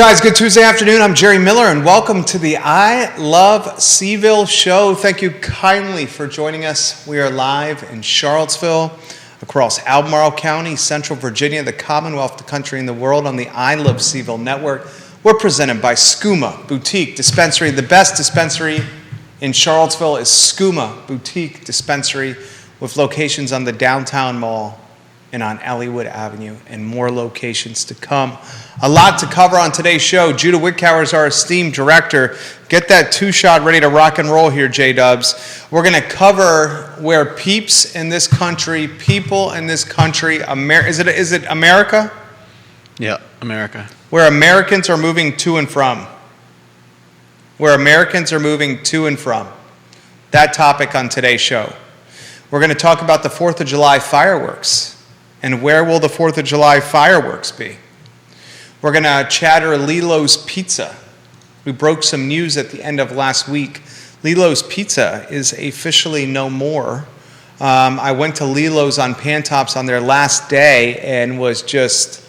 Guys, good Tuesday afternoon. I'm Jerry Miller, and welcome to the I Love CVille Show. Thank you kindly for joining us. We are live in Charlottesville, across Albemarle County, Central Virginia, the Commonwealth, the country, and the world on the I Love CVille Network. We're presented by Skooma Boutique Dispensary. The best dispensary in Charlottesville is Skooma Boutique Dispensary, with locations on the downtown mall and on Elliowood Avenue, and more locations to come. A lot to cover on today's show. Judah Wickower is our esteemed director. Get that two-shot ready to rock and roll here, J-Dubs. We're going to cover where peeps in this country, people in this country, is it America? Yeah, America. Where Americans are moving to and from. Where Americans are moving to and from. That topic on today's show. We're going to talk about the 4th of July fireworks. And where will the 4th of July fireworks be? We're going to chatter Lelo's Pizza. We broke some news at the end of last week. Lelo's Pizza is officially no more. I went to Lelo's on Pantops on their last day and was just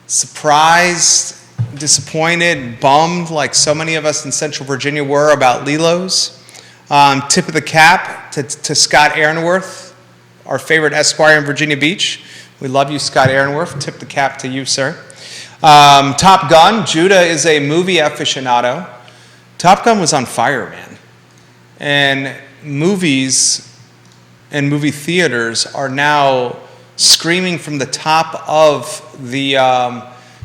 surprised, disappointed, bummed, like so many of us in Central Virginia were about Lelo's. Tip of the cap to Scott Aaronworth, our favorite Esquire in Virginia Beach. We love you, Scott Aaronworth. Tip the cap to you, sir. Top Gun. Judah is a movie aficionado. Top Gun was on fire, man. And movies and movie theaters are now screaming from the top of the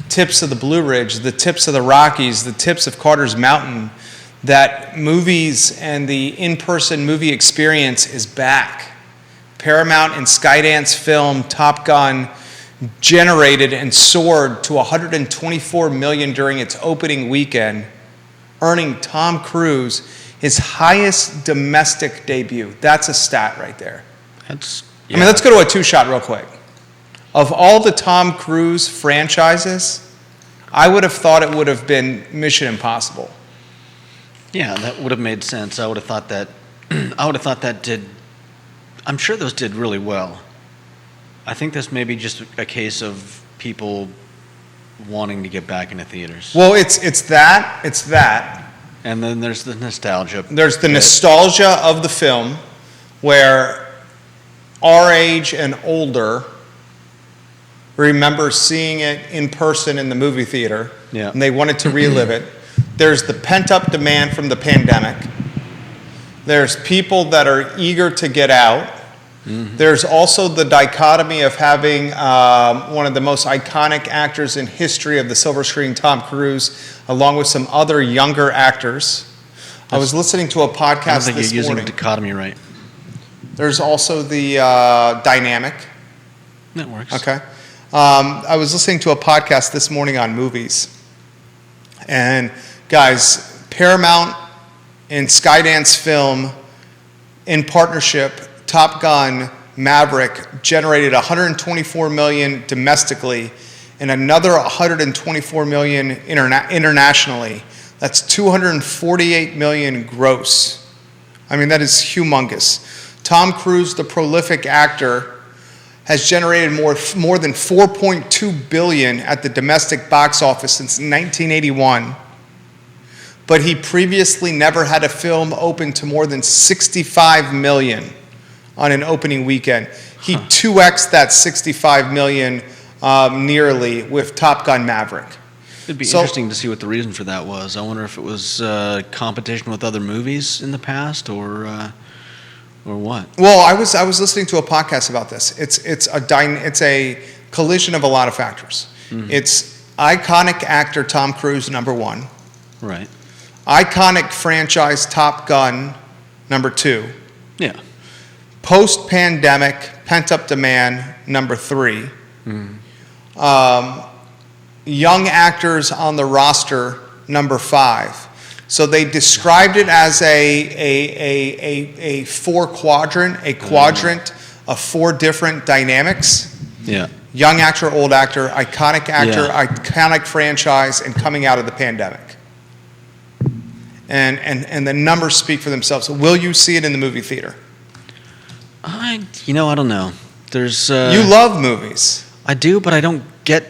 tips of the Blue Ridge, the tips of the Rockies, the tips of Carter's Mountain, that movies and the in-person movie experience is back. Paramount and Skydance film Top Gun generated and soared to $124 million during its opening weekend, earning Tom Cruise his highest domestic debut. That's a stat right there. Let's go to a two-shot real quick. Of all the Tom Cruise franchises, I would have thought it would have been Mission Impossible. Yeah, that would have made sense. I would have thought that did. I'm sure those did really well. I think this may be just a case of people wanting to get back into theaters. Well, it's that. And then there's the nostalgia. There's the nostalgia of the film, where our age and older remember seeing it in person in the movie theater, and they wanted to relive it. There's the pent-up demand from the pandemic. There's people that are eager to get out. Mm-hmm. There's also the dichotomy of having one of the most iconic actors in history of the silver screen, Tom Cruise, along with some other younger actors. I was listening to a podcast this morning. I don't think you're using dichotomy right. There's also the dynamic. That works. Okay. I was listening to a podcast this morning on movies. And guys, Paramount and Skydance Film, in partnership, Top Gun, Maverick, generated $124 million domestically and another $124 million internationally. That's $248 million gross. I mean, that is humongous. Tom Cruise, the prolific actor, has generated more than $4.2 billion at the domestic box office since 1981. But he previously never had a film open to more than $65 million on an opening weekend. He 2x'd that $65 million nearly with Top Gun Maverick. It'd be interesting to see what the reason for that was. I wonder if it was competition with other movies in the past, or what. Well, I was listening to a podcast about this. It's a collision of a lot of factors. Mm-hmm. It's iconic actor Tom Cruise, number one. Right. Iconic franchise Top Gun, number two. Yeah. Post-pandemic pent-up demand, number three. Mm-hmm. Young actors on the roster, number five. So they described it as a quadrant of four different dynamics. Yeah. Young actor, old actor, iconic franchise, and coming out of the pandemic. And the numbers speak for themselves. So will you see it in the movie theater? I don't know. There's you love movies. I do, but I don't get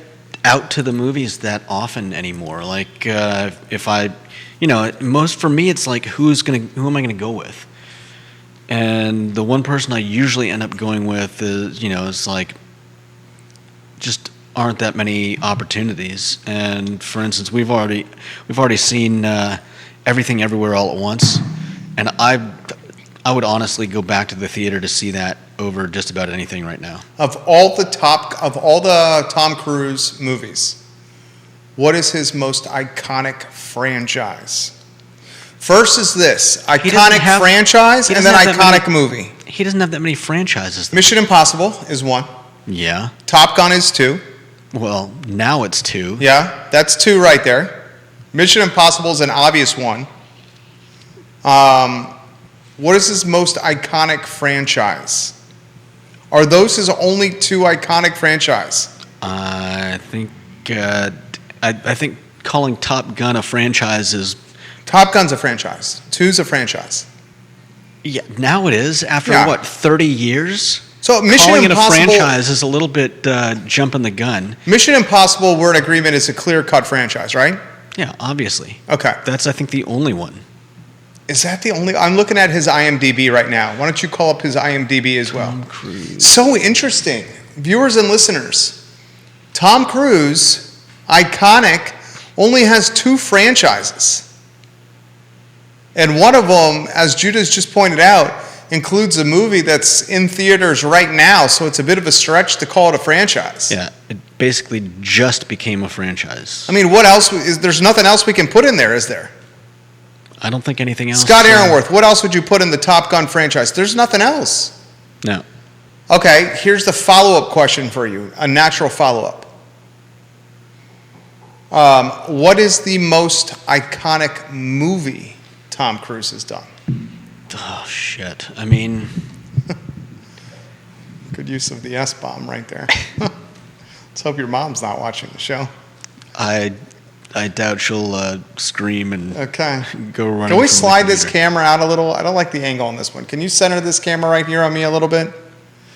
out to the movies that often anymore. Like if I, for me it's like who am I gonna go with? And the one person I usually end up going with is it's like just aren't that many opportunities. And for instance, we've already seen Everything Everywhere All at Once, and I would honestly go back to the theater to see that over just about anything right now. Of all the Tom Cruise movies, what is his most iconic franchise? First is this iconic franchise, and then iconic movie. He doesn't have that many franchises, though. Mission Impossible is one. Yeah. Top Gun is two. Well, now it's two. Yeah, that's two right there. Mission Impossible is an obvious one. What is his most iconic franchise? Are those his only two iconic franchise? I think I think calling Top Gun a franchise is... Top Gun's a franchise. Two's a franchise. Yeah, now it is. After, 30 years? So Mission Calling Impossible... it a franchise is a little bit jumping the gun. Mission Impossible, we're in agreement, is a clear-cut franchise, right? Yeah, obviously. Okay. That's, I think, the only one. Is that the only... I'm looking at his IMDb right now. Why don't you call up his IMDb as well? Tom Cruise. So interesting. Viewers and listeners, Tom Cruise, iconic, only has two franchises. And one of them, as Judah's just pointed out, includes a movie that's in theaters right now, so it's a bit of a stretch to call it a franchise. Yeah, it basically just became a franchise. I mean, what else? There's nothing else we can put in there, is there? I don't think anything else. Scott Aaronworth, what else would you put in the Top Gun franchise? There's nothing else. No. Okay, here's the follow-up question for you, a natural follow-up. What is the most iconic movie Tom Cruise has done? Oh, shit. I mean... Good use of the S-bomb right there. Let's hope your mom's not watching the show. I doubt she'll scream and go running. Can we slide this camera out a little? I don't like the angle on this one. Can you center this camera right here on me a little bit?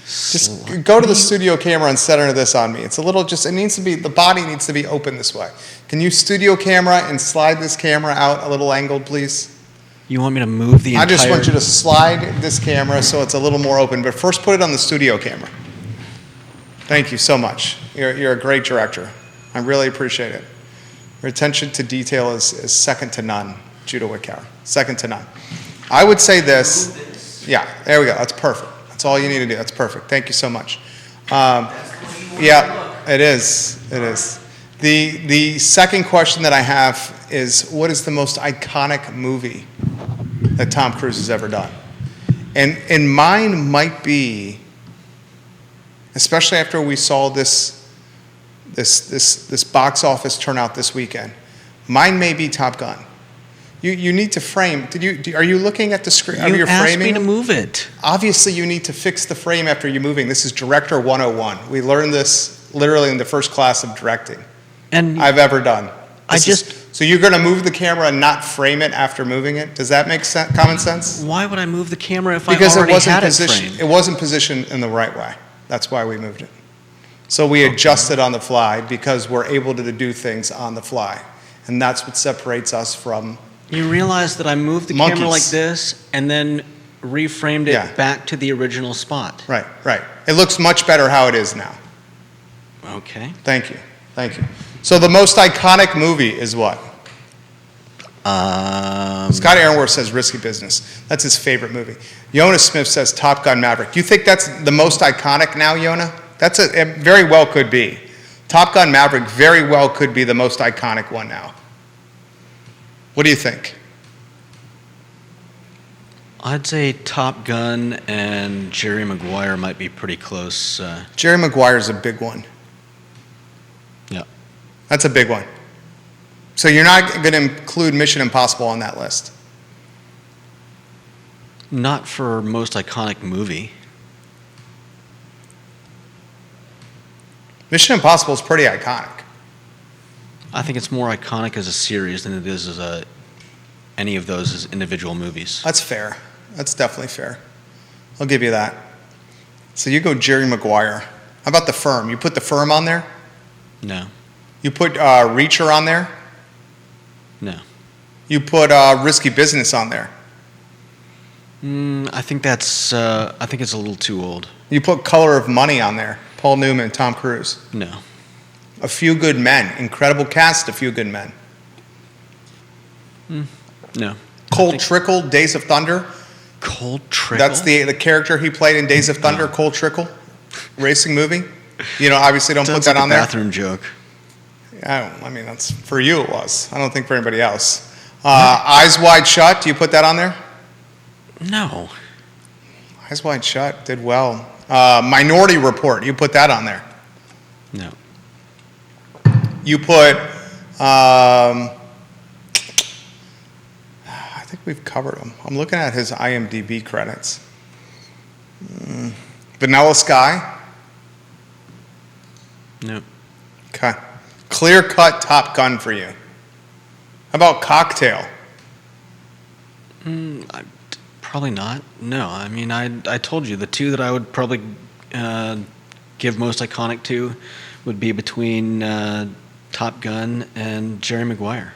Just go to the studio camera and center this on me. It's a little it needs to be, the body needs to be open this way. Can you studio camera and slide this camera out a little angled, please? You want me to move the entire... I just want you to slide this camera so it's a little more open, but first put it on the studio camera. Thank you so much. You're a great director. I really appreciate it. Your attention to detail is second to none, Judah Wickower. Second to none. I would say this. Yeah, there we go. That's perfect. That's all you need to do. That's perfect. Thank you so much. Yeah, it is. It is. The second question that I have is, what is the most iconic movie that Tom Cruise has ever done? And mine might be, especially after we saw this box office turnout this weekend, mine may be Top Gun. You need to frame. Are you looking at the screen? You asked framing me to move it. Obviously, you need to fix the frame after you're moving. This is Director 101. We learned this literally in the first class of directing I've ever done. So you're going to move the camera and not frame it after moving it? Does that make common sense? Why would I move the camera if because I already had it framed? It wasn't positioned in the right way. That's why we moved it. So we adjusted on the fly because we're able to do things on the fly. And that's what separates us from You realize that I moved the monkeys. camera like this and then reframed it back to the original spot. Right. It looks much better how it is now. Okay. Thank you. So the most iconic movie is what? Scott Aaronworth says Risky Business. That's his favorite movie. Yona Smith says Top Gun Maverick. Do you think that's the most iconic now, Yona? It very well could be. Top Gun Maverick very well could be the most iconic one now. What do you think? I'd say Top Gun and Jerry Maguire might be pretty close. Jerry Maguire's a big one. Yeah. That's a big one. So you're not going to include Mission Impossible on that list? Not for most iconic movie. Mission Impossible is pretty iconic. I think it's more iconic as a series than it is as any of those as individual movies. That's fair. That's definitely fair. I'll give you that. So you go Jerry Maguire. How about The Firm? You put The Firm on there? No. You put Reacher on there. No. You put Risky Business on there. I think that's. I think it's a little too old. You put Color of Money on there. Paul Newman, Tom Cruise. No. A Few Good Men. Incredible cast, A Few Good Men. No. Cold Trickle, Days of Thunder. Cold Trickle? That's the character he played in Days of Thunder, Cold Trickle, racing movie. You know, obviously don't put that on there. Bathroom joke. I mean, that's for you it was. I don't think for anybody else. Eyes Wide Shut, do you put that on there? No. Eyes Wide Shut did well. Minority Report, you put that on there. No. You put, I think we've covered him. I'm looking at his IMDb credits. Vanilla Sky. No. Okay. Clear Cut Top Gun for you. How about Cocktail? Probably not. No. I mean, I told you the two that I would probably give most iconic to would be between Top Gun and Jerry Maguire.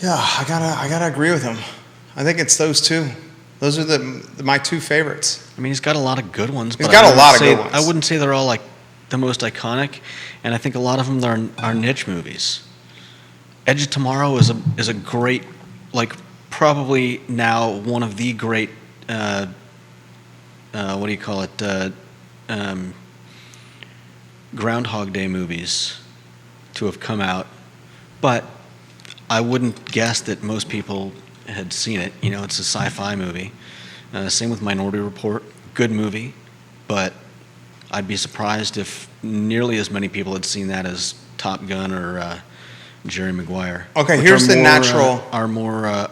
Yeah, I gotta agree with him. I think it's those two. Those are my two favorites. I mean, he's got a lot of good ones. He's got a lot of good ones. I wouldn't say they're all like the most iconic, and I think a lot of them are niche movies. Edge of Tomorrow is a great, like probably now one of the great. What do you call it? Groundhog Day movies to have come out, but I wouldn't guess that most people had seen it. You know, it's a sci-fi movie. Same with Minority Report, good movie, but I'd be surprised if nearly as many people had seen that as Top Gun or Jerry Maguire. Okay, here's the natural... are more,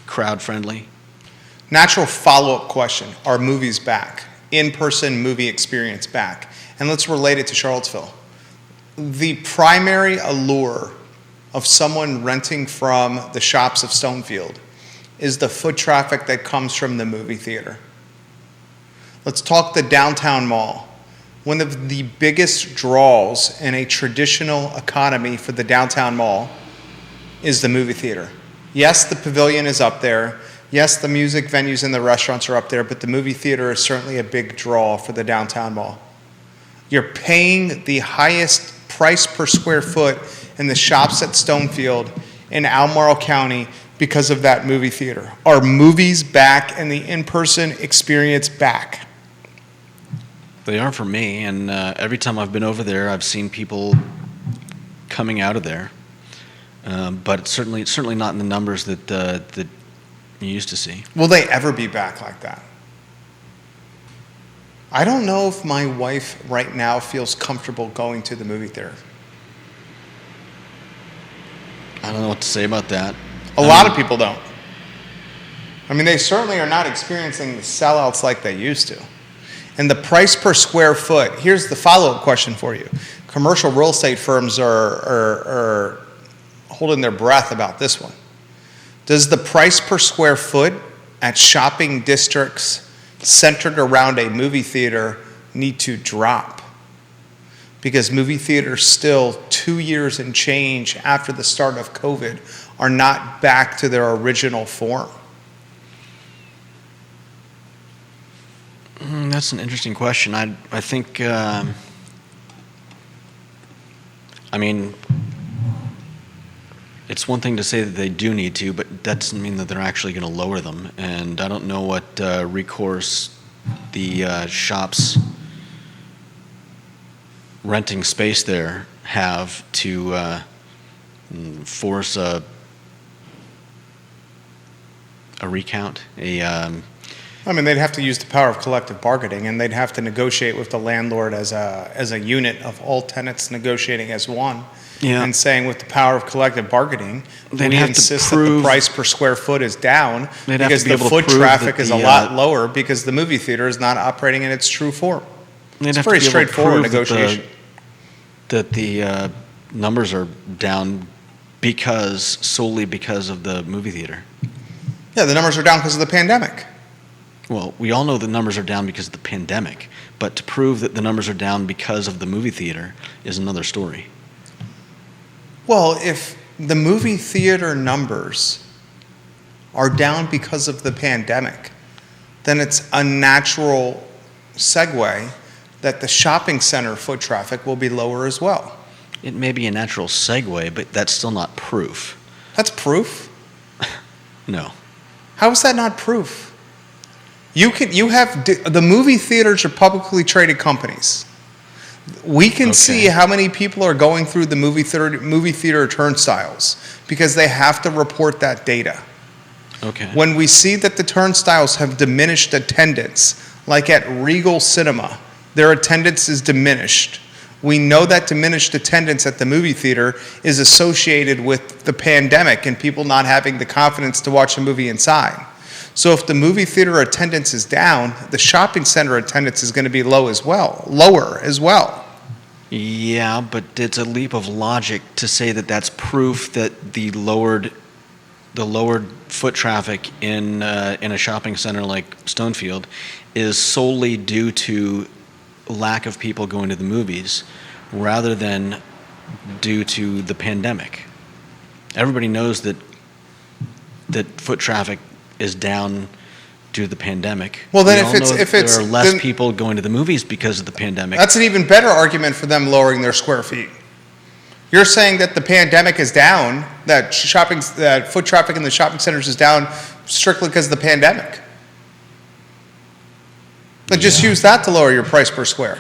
crowd friendly? Natural follow-up question. Are movies back? In-person movie experience back? And let's relate it to Charlottesville. The primary allure of someone renting from the shops of Stonefield is the foot traffic that comes from the movie theater. Let's talk the downtown mall. One of the biggest draws in a traditional economy for the downtown mall is the movie theater. Yes, the pavilion is up there. Yes, the music venues and the restaurants are up there, but the movie theater is certainly a big draw for the downtown mall. You're paying the highest price per square foot in the shops at Stonefield in Albemarle County because of that movie theater. Are movies back and the in-person experience back? They are for me, and every time I've been over there, I've seen people coming out of there. But it's certainly not in the numbers that you used to see. Will they ever be back like that? I don't know if my wife right now feels comfortable going to the movie theater. I don't know what to say about that. A lot of people don't. I mean, they certainly are not experiencing the sellouts like they used to. And the price per square foot, here's the follow-up question for you. Commercial real estate firms are holding their breath about this one. Does the price per square foot at shopping districts centered around a movie theater need to drop? Because movie theaters still 2 years and change after the start of COVID are not back to their original form. That's an interesting question. I think, I mean, it's one thing to say that they do need to, but that doesn't mean that they're actually going to lower them. And I don't know what recourse the shops renting space there have to force a recount, I mean, they'd have to use the power of collective bargaining, and they'd have to negotiate with the landlord as a unit of all tenants negotiating as one. Yeah. And saying with the power of collective bargaining, They'd we have to insist that prove- the price per square foot is down They'd have because to be the able to foot prove traffic that is a the, lot lower because the movie theater is not operating in its true form. they'd It's have a very to be able to straightforward prove negotiation. that the numbers are down solely because of the movie theater. Yeah, the numbers are down because of the pandemic. Well, we all know the numbers are down because of the pandemic, but to prove that the numbers are down because of the movie theater is another story. Well, if the movie theater numbers are down because of the pandemic, then it's a natural segue that the shopping center foot traffic will be lower as well. It may be a natural segue, but that's still not proof. That's proof. No. How is that not proof? The movie theaters are publicly traded companies. We can see how many people are going through the movie theater turnstiles because they have to report that data. Okay. When we see that the turnstiles have diminished attendance, like at Regal Cinema, their attendance is diminished. We know that diminished attendance at the movie theater is associated with the pandemic and people not having the confidence to watch a movie inside. So if the movie theater attendance is down, the shopping center attendance is going to be lower as well. Yeah, but it's a leap of logic to say that that's proof that the lowered foot traffic in a shopping center like Stonefield is solely due to lack of people going to the movies rather than due to the pandemic. Everybody knows that foot traffic is down due to the pandemic. Well, then there are less people going to the movies because of the pandemic. That's an even better argument for them lowering their square feet. You're saying that the pandemic is down, that foot traffic in the shopping centers is down strictly because of the pandemic. But just use that to lower your price per square.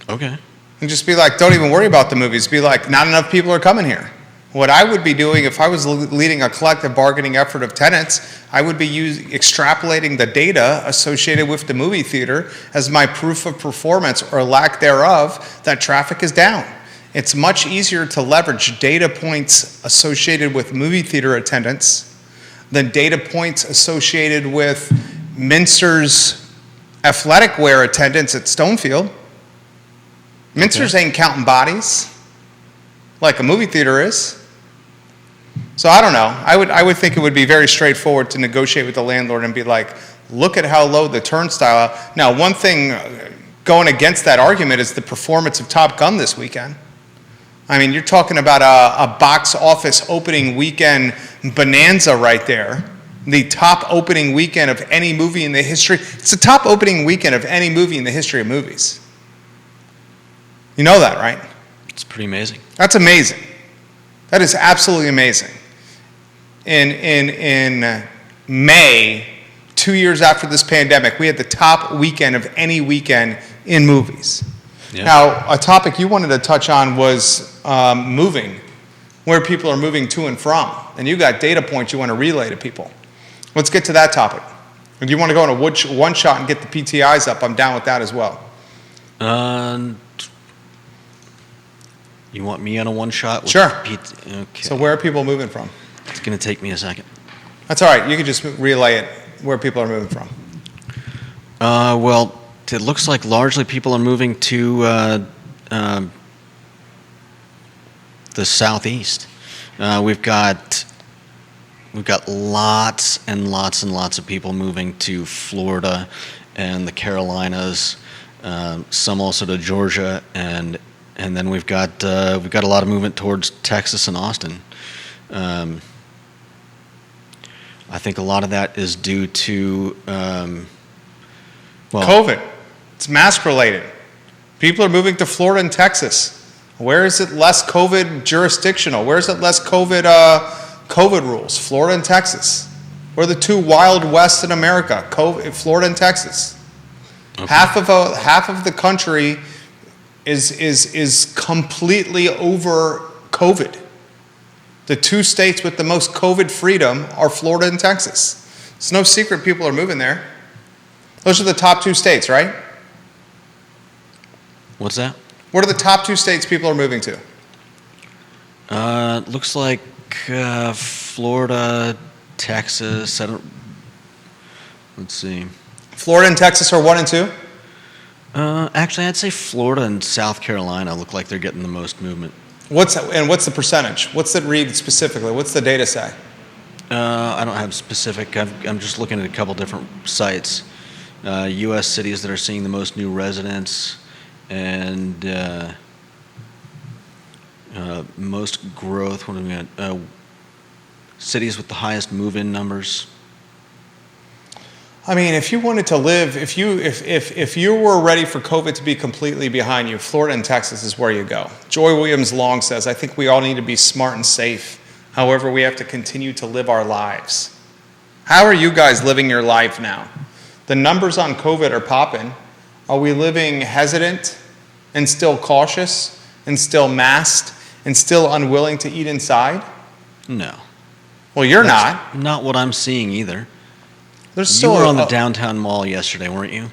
Okay. And just be like, don't even worry about the movies. Be like, not enough people are coming here. What I would be doing if I was leading a collective bargaining effort of tenants, I would be extrapolating the data associated with the movie theater as my proof of performance or lack thereof that traffic is down. It's much easier to leverage data points associated with movie theater attendance than data points associated with Minster's athletic wear attendance at Stonefield. Minster's ain't counting bodies like a movie theater is. So I don't know. I would think it would be very straightforward to negotiate with the landlord and be like, look at how low the turnstile. Now, one thing going against that argument is the performance of Top Gun this weekend. I mean, you're talking about a box office opening weekend bonanza right there. The top opening weekend of any movie in the history. It's the top opening weekend of any movie in the history of movies. You know that, right? It's pretty amazing. That's amazing. That is absolutely amazing. In May, 2 years after this pandemic, we had the top weekend of any weekend in movies. Yeah. Now, a topic you wanted to touch on was moving, where people are moving to and from. And you got data points you want to relay to people. Let's get to that topic. If you want to go on a one shot and get the PTIs up, I'm down with that as well. You want me on a one shot? Sure. Okay. So where are people moving from? It's going to take me a second. That's all right. You can just relay it where people are moving from. Well, it looks like largely people are moving to the southeast. We've got lots and lots and lots of people moving to Florida and the Carolinas, some also to Georgia, and then we've got a lot of movement towards Texas and Austin. I think a lot of that is due to COVID. It's mask related. People are moving to Florida and Texas. Where is it less COVID jurisdictional? Where is it less COVID rules? Florida and Texas. We're the two wild wests in America. Florida and Texas. Okay. Half of the country is completely over COVID. The two states with the most COVID freedom are Florida and Texas. It's no secret people are moving there. Those are the top two states, right? What's that? What are the top two states people are moving to? Looks like Florida, Texas. Let's see. Florida and Texas are 1 and 2? Actually, I'd say Florida and South Carolina look like they're getting the most movement. What's the percentage? What's it read specifically? What's the data say? I don't have specific. I'm just looking at a couple different sites. U.S. cities that are seeing the most new residents and most growth. What do we got? Cities with the highest move-in numbers. I mean, if you wanted to live, if you were ready for COVID to be completely behind you, Florida and Texas is where you go. Joy Williams Long says, I think we all need to be smart and safe. However, we have to continue to live our lives. How are you guys living your life now? The numbers on COVID are popping. Are we living hesitant and still cautious and still masked and still unwilling to eat inside? No. Well, you're That's not. Not what I'm seeing either. There's still You were on the downtown mall yesterday, weren't you?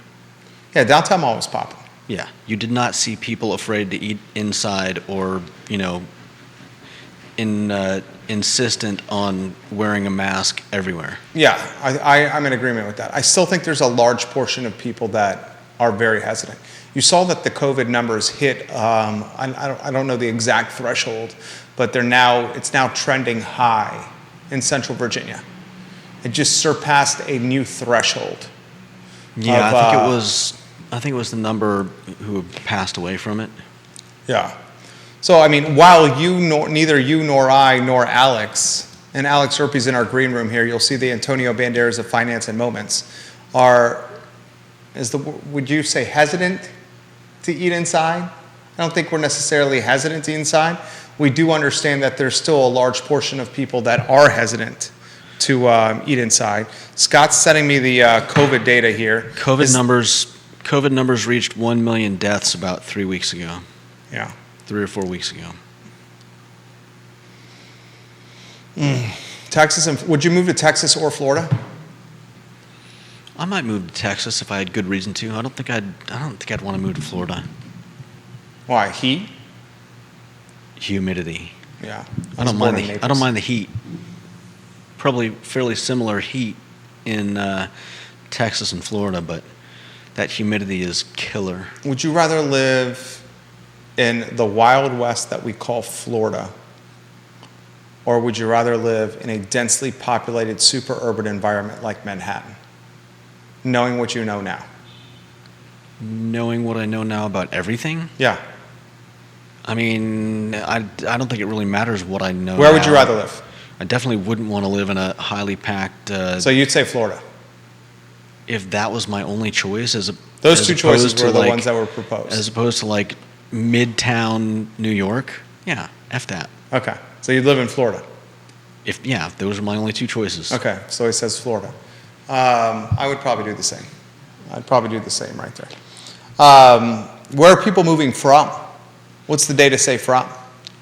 Yeah, downtown mall was popping. Yeah. You did not see people afraid to eat inside or, insistent on wearing a mask everywhere. Yeah, I'm in agreement with that. I still think there's a large portion of people that are very hesitant. You saw that the COVID numbers hit, I don't know the exact threshold, but it's now trending high in Central Virginia. It just surpassed a new threshold. Yeah, I think it was the number who passed away from it. Yeah. So, I mean, while neither you nor I nor Alex, and Alex Urpí's in our green room here, you'll see the Antonio Banderas of Finance and Moments, would you say hesitant to eat inside? I don't think we're necessarily hesitant to eat inside. We do understand that there's still a large portion of people that are hesitant to eat inside. Scott's sending me the COVID data here. COVID numbers reached 1 million deaths about 3 weeks ago. Yeah. 3 or 4 weeks ago. Texas, would you move to Texas or Florida? I might move to Texas if I had good reason to. I don't think I'd want to move to Florida. Why? Heat? Humidity. Yeah. I don't mind the heat. Probably fairly similar heat in Texas and Florida, but that humidity is killer. Would you rather live in the Wild West that we call Florida, or would you rather live in a densely populated super urban environment like Manhattan, knowing what you know now? Knowing what I know now about everything? Yeah. I mean, I don't think it really matters what I know. Where would you rather live? I definitely wouldn't want to live in a highly packed... So you'd say Florida? If that was my only choice, those two choices were the ones that were proposed. As opposed to like Midtown New York, yeah, F that. Okay, so you'd live in Florida? If those are my only two choices. Okay, so he says Florida. I would probably do the same. I'd probably do the same right there. Where are people moving from? What's the data say from?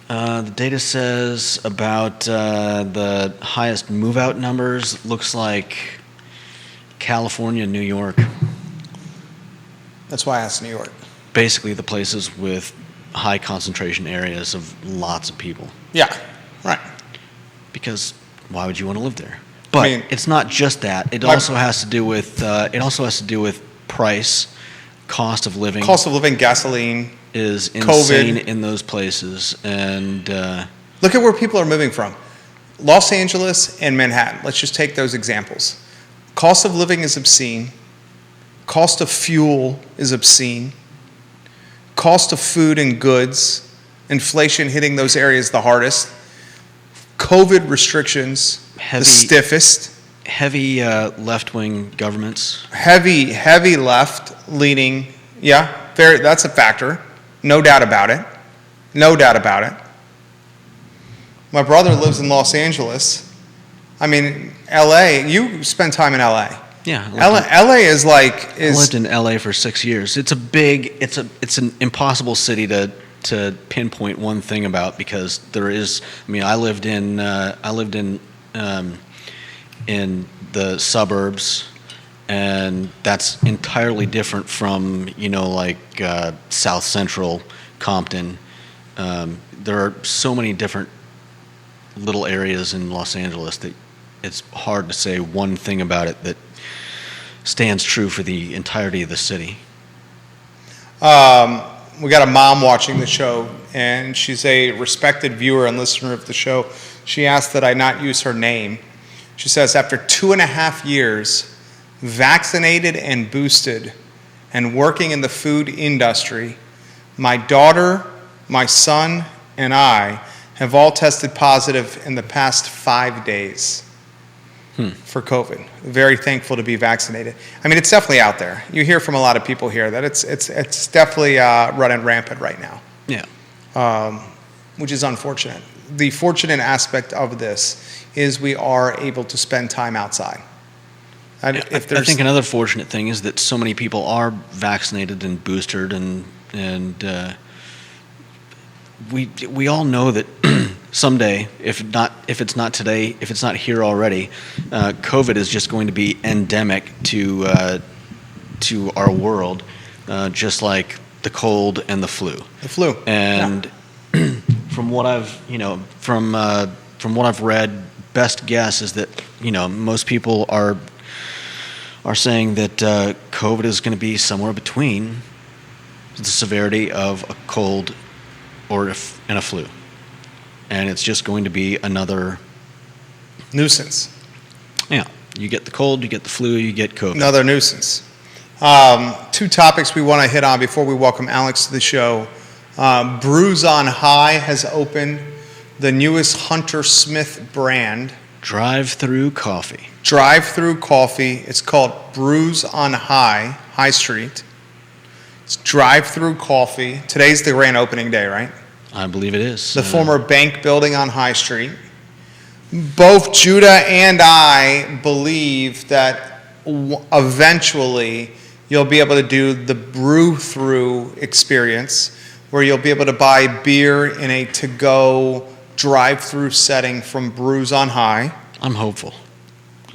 The data says about the highest move-out numbers looks like California and New York. That's why I asked New York. Basically the places with high concentration areas of lots of people. Yeah, right. Because why would you want to live there? But it's not just that. It also has to do with price, cost of living. Cost of living, gasoline is insane COVID. In those places. And look at where people are moving from. Los Angeles and Manhattan. Let's just take those examples. Cost of living is obscene. Cost of fuel is obscene. Cost of food and goods. Inflation hitting those areas the hardest. COVID restrictions, the stiffest. Heavy left-wing governments. Heavy left-leaning. Yeah, that's a factor. No doubt about it. No doubt about it. My brother lives in Los Angeles. I mean, LA, you spend time in LA. Yeah. LA is like... I lived in LA for 6 years. It's an impossible city to pinpoint one thing about because there is, I mean, I lived in the suburbs, and that's entirely different from, South Central Compton. There are so many different little areas in Los Angeles that it's hard to say one thing about it that stands true for the entirety of the city. We got a mom watching the show, and she's a respected viewer and listener of the show. She asked that I not use her name. She says, after 2.5 years, vaccinated and boosted, and working in the food industry, my daughter, my son, and I have all tested positive in the past 5 days for COVID. Very thankful to be vaccinated. I mean, it's definitely out there. You hear from a lot of people here that it's definitely running rampant right now. Yeah. Which is unfortunate. The fortunate aspect of this is we are able to spend time outside. I think another fortunate thing is that so many people are vaccinated and boosted, and we all know that someday, if it's not today, if it's not here already, COVID is just going to be endemic to our world, just like the cold and the flu. The flu. And from what I've from what I've read, best guess is that most people are saying that COVID is going to be somewhere between the severity of a cold and a flu, and it's just going to be another nuisance. Yeah, you get the cold, you get the flu, you get COVID. Another nuisance. 2 topics we want to hit on before we welcome Alex to the show. Brews on High has opened the newest Hunter Smith brand. Drive-through coffee. Drive-through coffee. It's called Brews on High Street. It's drive-through coffee. Today's the grand opening day, right? I believe it is. The former bank building on High Street. Both Judah and I believe that eventually you'll be able to do the brew-through experience, where you'll be able to buy beer in a to-go drive-through setting from Brews on High. I'm hopeful.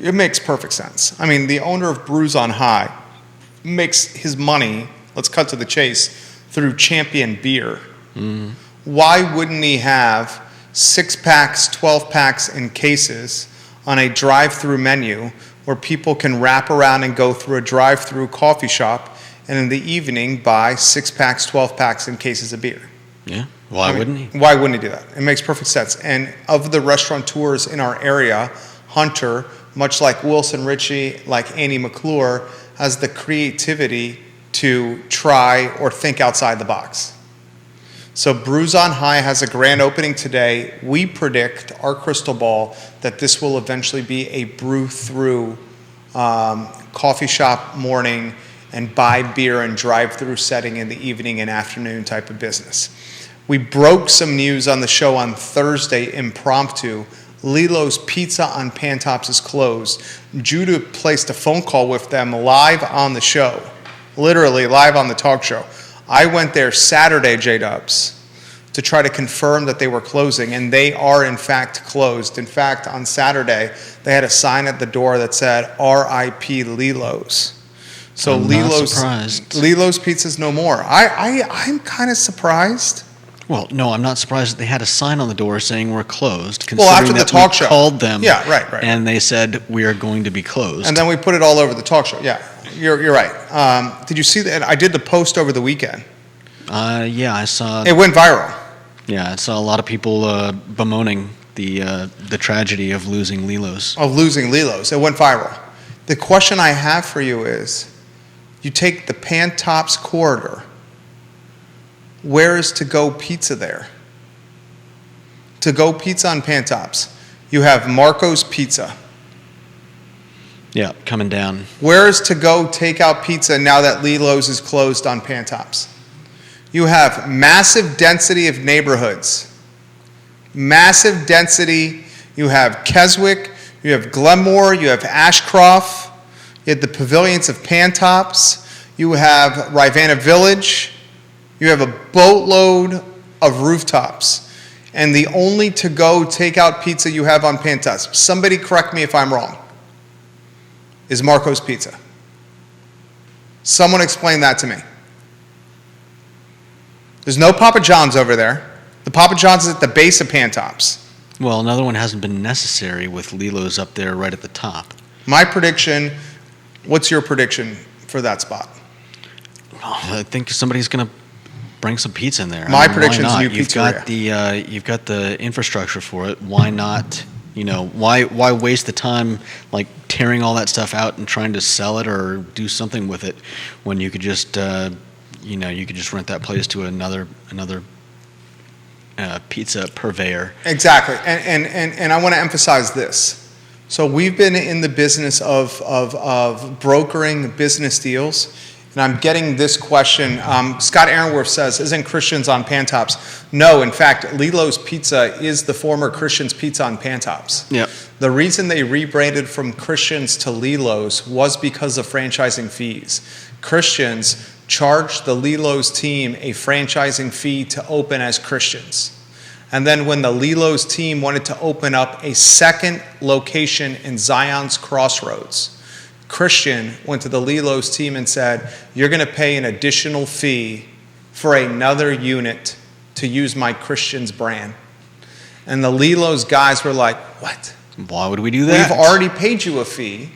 It makes perfect sense. I mean, the owner of Brews on High makes his money, let's cut to the chase, through Champion Beer. Mm-hmm. Why wouldn't he have 6-packs, 12-packs, and cases on a drive-through menu where people can wrap around and go through a drive-through coffee shop and in the evening buy 6-packs, 12-packs, and cases of beer? Yeah. Why wouldn't he? Why wouldn't he do that? It makes perfect sense. And of the restaurateurs in our area, Hunter, much like Wilson Ritchie, like Andy McClure, has the creativity to try or think outside the box. So Brews on High has a grand opening today. We predict, our crystal ball, that this will eventually be a brew-through coffee shop morning and buy beer and drive-through setting in the evening and afternoon type of business. We broke some news on the show on Thursday, impromptu. Lelo's Pizza on Pantops is closed. Judah placed a phone call with them live on the show, literally live on the talk show. I went there Saturday, J-Dubs, to try to confirm that they were closing, and they are in fact closed. In fact, on Saturday, they had a sign at the door that said R.I.P. Lelo's. So I'm not surprised. Lelo's Pizza's no more. I'm kind of surprised. Well, no, I'm not surprised that they had a sign on the door saying we're closed. Well, after the talk show, called them. Yeah, right. And they said we are going to be closed. And then we put it all over the talk show. Yeah, you're right. Did you see that? I did the post over the weekend. Yeah, I saw. It went viral. Yeah, I saw a lot of people bemoaning the tragedy of losing Lelo's. It went viral. The question I have for you is, you take the Pantops corridor. Where is To-Go Pizza there? To-Go Pizza on Pantops. You have Marco's Pizza. Yeah, coming down. Where is To-Go Takeout Pizza now that Lelo's is closed on Pantops? You have massive density of neighborhoods. Massive density. You have Keswick. You have Glenmore. You have Ashcroft. You have the pavilions of Pantops. You have Rivanna Village. You have a boatload of rooftops. And the only to-go takeout pizza you have on Pantops, somebody correct me if I'm wrong, is Marco's Pizza. Someone explain that to me. There's no Papa John's over there. The Papa John's is at the base of Pantops. Well, another one hasn't been necessary with Lelo's up there right at the top. My prediction, what's your prediction for that spot? I think somebody's going to bring some pizza in there. My prediction is new pizzeria. You've got the infrastructure for it. Why not Why waste the time like tearing all that stuff out and trying to sell it or do something with it when you could just rent that place to another pizza purveyor. Exactly, and I want to emphasize this. So we've been in the business of brokering business deals, and I'm getting this question. Scott Aaronworth says, "Isn't Christians on Pantops?" No, in fact, Lelo's Pizza is the former Christians Pizza on Pantops. Yep. The reason they rebranded from Christians to Lelo's was because of franchising fees. Christians charged the Lelo's team a franchising fee to open as Christians. And then when the Lelo's team wanted to open up a second location in Zion's Crossroads, Christian went to the Lelo's team and said, "You're going to pay an additional fee for another unit to use my Christian's brand." And the Lelo's guys were like, "What? Why would we do that? We've already paid you a fee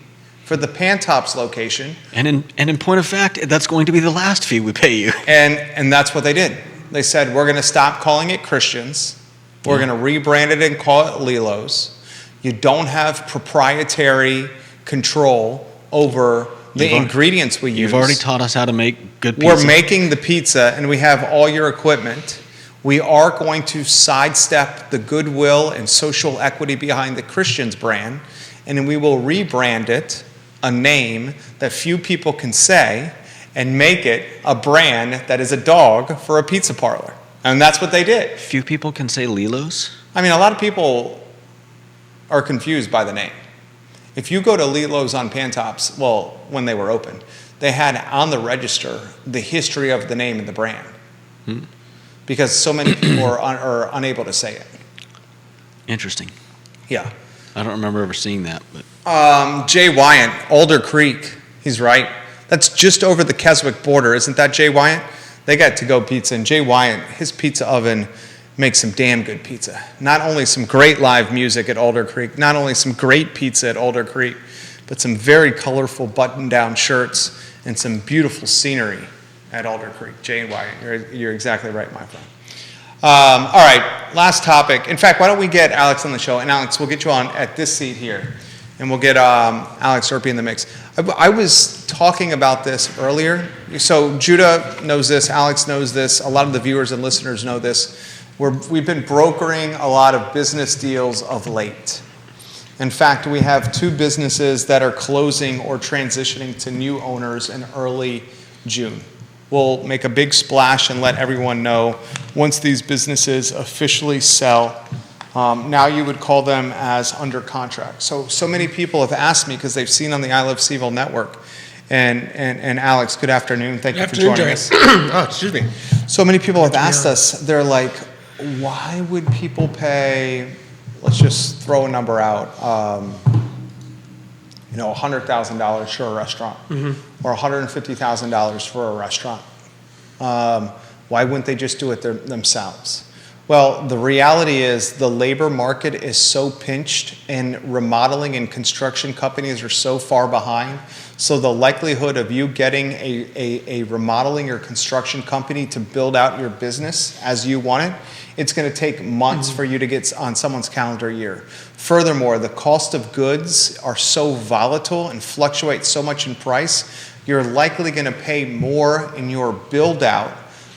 for the Pantops location." And in point of fact, that's going to be the last fee we pay you. And that's what they did. They said, "We're going to stop calling it Christians. We're going to rebrand it and call it Lelo's. You don't have proprietary control over the ingredients we use. You've already taught us how to make good pizza. We're making the pizza, and we have all your equipment. We are going to sidestep the goodwill and social equity behind the Christians brand, and we will rebrand it, a name that few people can say, and make it a brand that is a dog for a pizza parlor." And that's what they did. Few people can say Lelo's? I mean, a lot of people are confused by the name. If you go to Lelo's on Pantops, well, when they were open, they had on the register the history of the name and the brand. Because so many people are unable to say it. Interesting. Yeah. I don't remember ever seeing that. But Jay Wyant, Alder Creek, he's right. That's just over the Keswick border. Isn't that Jay Wyant? They got to-go pizza, and Jay Wyant, his pizza oven makes some damn good pizza. Not only some great live music at Alder Creek, not only some great pizza at Alder Creek, but some very colorful button-down shirts and some beautiful scenery at Alder Creek. Jay Wyant, you're exactly right, my friend. All right, last topic. In fact, why don't we get Alex on the show? And Alex, we'll get you on at this seat here, and we'll get Alex Urpí in the mix. I was talking about this earlier. So Judah knows this, Alex knows this, a lot of the viewers and listeners know this. We've been brokering a lot of business deals of late. In fact, we have 2 businesses that are closing or transitioning to new owners in early June. We'll make a big splash and let everyone know once these businesses officially sell. Now you would call them as under contract. So many people have asked me because they've seen on the I Love CVille Network. And Alex, good afternoon. Thank you for joining us. Oh, excuse me. So many people have asked us, they're like, why would people pay, let's just throw a number out, $100,000 for a restaurant, or $150,000 for a restaurant? Why wouldn't they just do it themselves? Well, the reality is the labor market is so pinched, and remodeling and construction companies are so far behind. So the likelihood of you getting a remodeling or construction company to build out your business as you want it, it's going to take months for you to get on someone's calendar year. Furthermore, the cost of goods are so volatile and fluctuate so much in price, you're likely going to pay more in your build out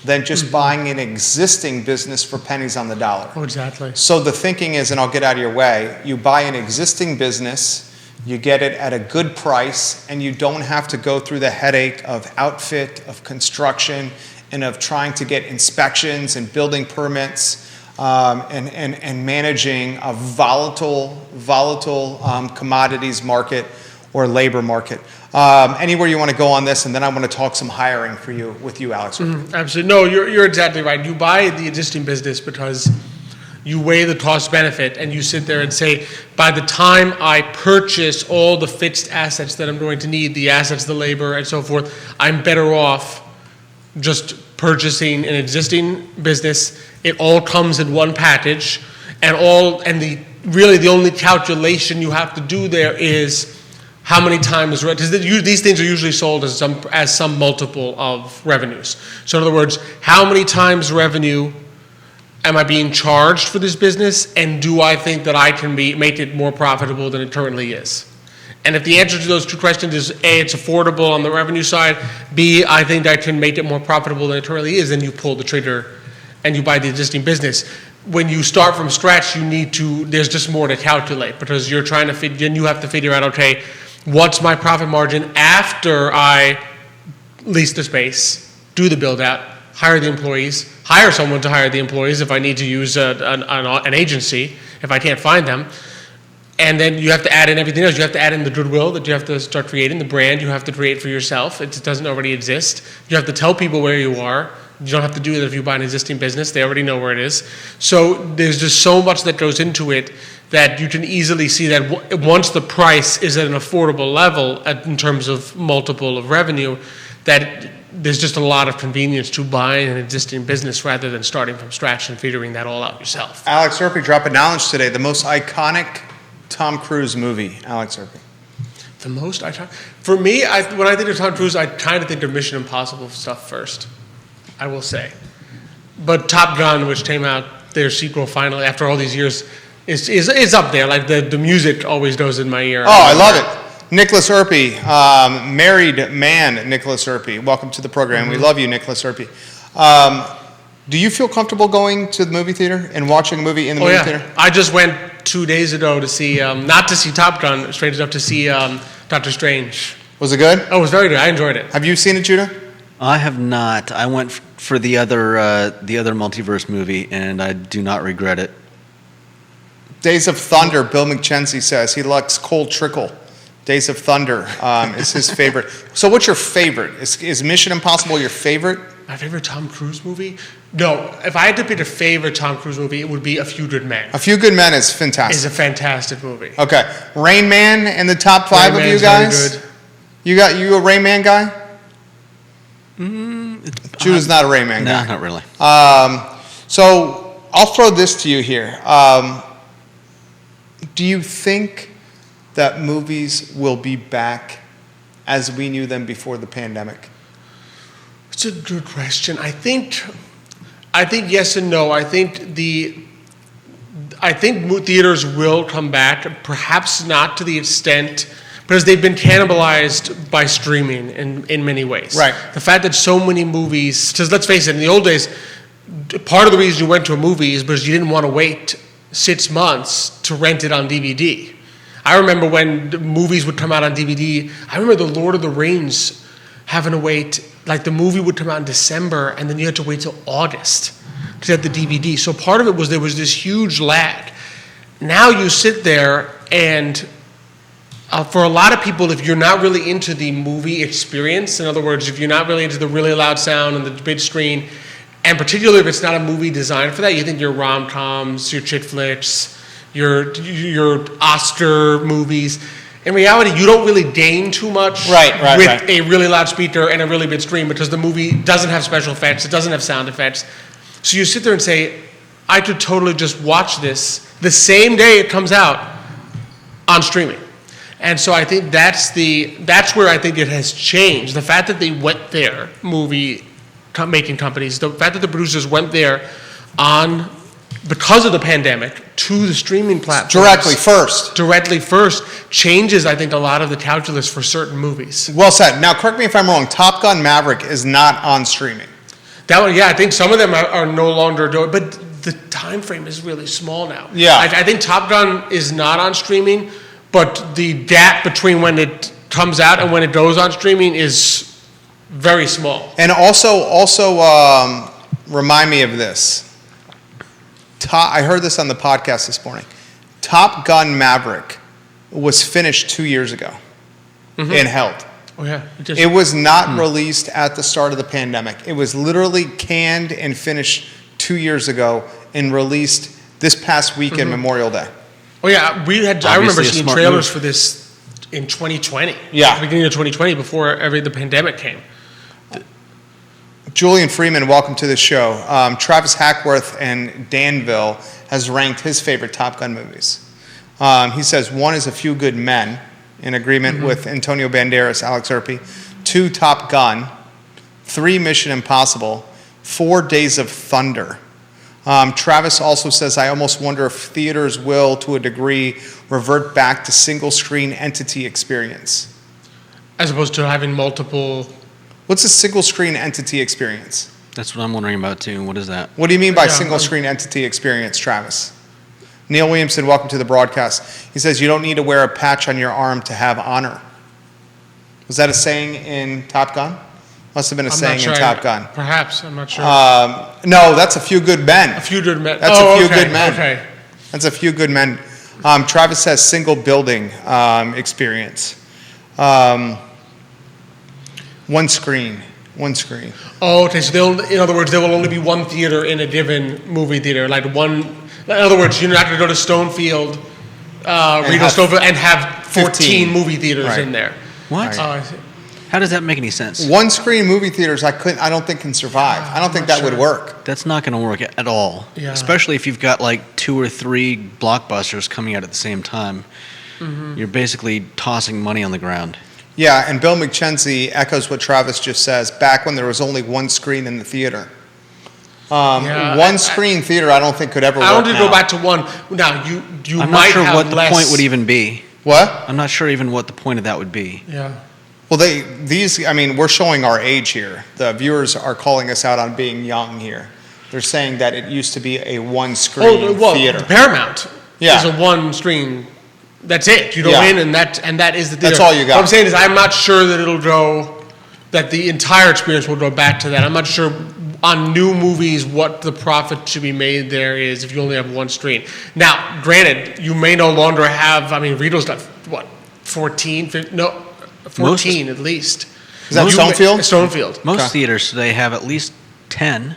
than just buying an existing business for pennies on the dollar. Oh, exactly. So the thinking is, and I'll get out of your way, you buy an existing business, you get it at a good price, and you don't have to go through the headache of outfit, of construction, and of trying to get inspections and building permits, and managing a volatile commodities market or labor market. Anywhere you want to go on this, and then I want to talk some hiring with you, Alex. Absolutely. No, you're exactly right. You buy the existing business because you weigh the cost benefit, and you sit there and say, by the time I purchase all the fixed assets that I'm going to need, the assets, the labor, and so forth, I'm better off just purchasing an existing business. It all comes in one package, and the only calculation you have to do there is how many times, because these things are usually sold as some multiple of revenues. So in other words, how many times revenue am I being charged for this business? And do I think that I can make it more profitable than it currently is? And if the answer to those two questions is A, it's affordable on the revenue side, B, I think I can make it more profitable than it currently is, then you pull the trigger and you buy the existing business. When you start from scratch, there's just more to calculate, because you're trying to then you have to figure out, okay, what's my profit margin after I lease the space, do the build out, hire the employees, hire someone to hire the employees if I need to use an agency, if I can't find them. And then you have to add in everything else. You have to add in the goodwill that you have to start creating, the brand you have to create for yourself. It doesn't already exist. You have to tell people where you are. You don't have to do it if you buy an existing business. They already know where it is. So there's just so much that goes into it that you can easily see that once the price is at an affordable level in terms of multiple of revenue, that there's just a lot of convenience to buying an existing business rather than starting from scratch and figuring that all out yourself. Alex Urpí dropping knowledge today. The most iconic Tom Cruise movie, Alex Urpí. The most iconic? For me, when I think of Tom Cruise, I kind of think of Mission Impossible stuff first, I will say. But Top Gun, which came out, their sequel finally, after all these years, is up there. Like the music always goes in my ear. Oh, I love it. Nicholas Urpí, married man Nicholas Urpí. Welcome to the program. We love you, Nicholas Urpí. Do you feel comfortable going to the movie theater and watching a movie in the movie theater? I just went 2 days ago to see, not to see Top Gun, strange enough, to see Doctor Strange. Was it good? Oh, it was very good. I enjoyed it. Have you seen it, Judah? I have not. I went for the other multiverse movie, and I do not regret it. Days of Thunder, Bill McKenzie says. He likes Cold Trickle. Days of Thunder is his favorite. So what's your favorite? Is Mission Impossible your favorite? My favorite Tom Cruise movie? No. If I had to pick a favorite Tom Cruise movie, it would be A Few Good Men. A Few Good Men is fantastic. It's a fantastic movie. Okay. Rain Man in the top five Rain of you Man's guys? very good. You a Rain Man guy? Judah's not a Rain Man guy. No, not really. So I'll throw this to you here. Do you think that movies will be back as we knew them before the pandemic? It's a good question. I think yes and no. I think theaters will come back, perhaps not to the extent, because they've been cannibalized by streaming in many ways. Right. The fact that so many movies, because let's face it, in the old days, part of the reason you went to a movie is because you didn't want to wait 6 months to rent it on DVD. I remember when the movies would come out on DVD. I remember The Lord of the Rings having to wait, like the movie would come out in December, and then you had to wait till August to get the DVD. So part of it was there was this huge lag. Now you sit there and for a lot of people, if you're not really into the movie experience, in other words, if you're not really into the really loud sound and the big screen, and particularly if it's not a movie designed for that, you think your rom-coms, your chick flicks, your Oscar movies. In reality, you don't really gain too much with a really loud speaker and a really big screen, because the movie doesn't have special effects, it doesn't have sound effects. So you sit there and say, I could totally just watch this the same day it comes out on streaming. And so I think that's where I think it has changed. The fact that they went there, movie making companies, the fact that the producers went there because of the pandemic to the streaming platforms. Directly first changes, I think, a lot of the calculus for certain movies. Well said. Now, correct me if I'm wrong. Top Gun Maverick is not on streaming. That one, yeah, I think some of them are no longer doing, but the time frame is really small now. Yeah. I think Top Gun is not on streaming, but the gap between when it comes out and when it goes on streaming is very small. And also remind me of this. I heard this on the podcast this morning. Top Gun Maverick was finished 2 years ago and held. Oh yeah. It was not released at the start of the pandemic. It was literally canned and finished 2 years ago and released this past weekend, Memorial Day. Oh yeah, I remember seeing trailers for this in 2020. Yeah. At the beginning of 2020, before the pandemic came. Julian Freeman, welcome to the show. Travis Hackworth and Danville has ranked his favorite Top Gun movies. He says 1 is A Few Good Men, in agreement with Antonio Banderas, Alex Urpí. 2, Top Gun. 3, Mission Impossible. 4, Days of Thunder. Travis also says, I almost wonder if theaters will, to a degree, revert back to single-screen entity experience. As opposed to having multiple. What's a single-screen entity experience? That's what I'm wondering about too. What is that? What do you mean by Yeah, single-screen entity experience, Travis? Neil Williamson, welcome to the broadcast. He says, you don't need to wear a patch on your arm to have honor. Was that a saying in Top Gun? Must have been a I'm saying not sure. in Top Gun. Perhaps, I'm not sure. No, that's A Few Good Men. A Few Good Men. That's A Few okay, Good Men. Okay. That's A Few Good Men. Travis says single building experience. One screen. Oh, okay. So in other words, there will only be one theater in a given movie theater. Like one. In other words, you're not going to go to Stonefield, Regal Stonefield, and have 14 movie theaters Right. in there. What? I see. How does that make any sense? One screen movie theaters, I don't think can survive. I don't think that would work. That's not going to work at all. Yeah. Especially if you've got like 2 or 3 blockbusters coming out at the same time. You're basically tossing money on the ground. Yeah, and Bill McKenzie echoes what Travis just says, back when there was only one screen in the theater. One screen theater I don't think could ever work I want to now. go back to one. Now, you I'm might not sure have what the less. point would even be. What? I'm not sure even what the point of that would be. Yeah. Well, we're showing our age here. The viewers are calling us out on being young here. They're saying that it used to be a one-screen theater. The Paramount Yeah. is a one-screen. That's it. You go Yeah. in, and that is the theater. That's all you got. What I'm saying is, I'm not sure that the entire experience will go back to that. I'm not sure on new movies what the profit to be made there is if you only have one screen. Now, granted, you may no longer have. I mean, Regal's got what, 14, 15, no, 14 at least. Is that Stonefield? Stonefield. Most Okay. theaters today have at least 10.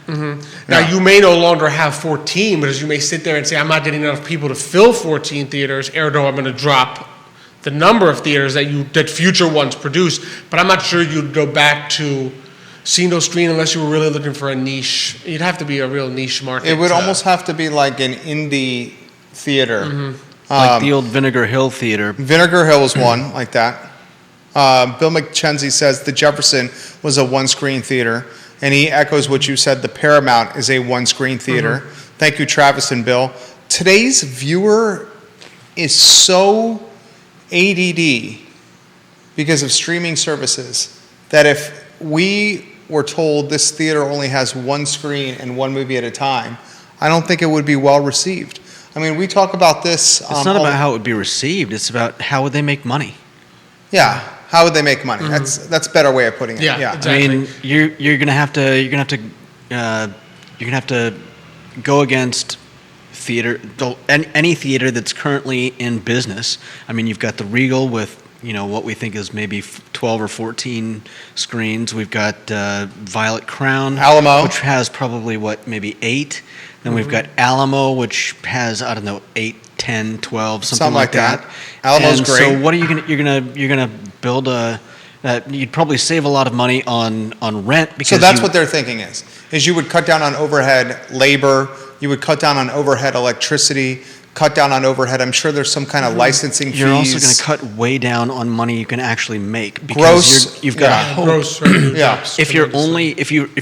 Now, you may no longer have 14, but as you may sit there and say, I'm not getting enough people to fill 14 theaters, ergo I'm going to drop the number of theaters that future ones produce, but I'm not sure you'd go back to single screen unless you were really looking for a niche. You'd have to be a real niche market. It would almost have to be like an indie theater. Like the old Vinegar Hill Theater. Vinegar Hill is one like that. Bill McKenzie says the Jefferson was a one-screen theater, and he echoes what you said, the Paramount is a one-screen theater. Thank you, Travis and Bill. Today's viewer is so ADD because of streaming services that if we were told this theater only has one screen and one movie at a time, I don't think it would be well received. I mean, we talk about this. It's not about how it would be received. It's about how would they make money. Yeah, how would they make money? That's a better way of putting it. Yeah, I mean, you're gonna have to go against theater, any theater that's currently in business. I mean, you've got the Regal with what we think is maybe 12 or 14 screens. We've got Violet Crown, Alamo, which has probably maybe 8. Then we've got Alamo, which has 8, 10, 12, something like that. Alamo's and great. So what are you gonna build you'd probably save a lot of money on rent because So that's what their thinking is you would cut down on overhead labor, you would cut down on overhead electricity, cut down on overhead. I'm sure there's some kind of licensing fees. You're also going to cut way down on money you can actually make because you've got to hope. Gross revenue Yeah. drops. If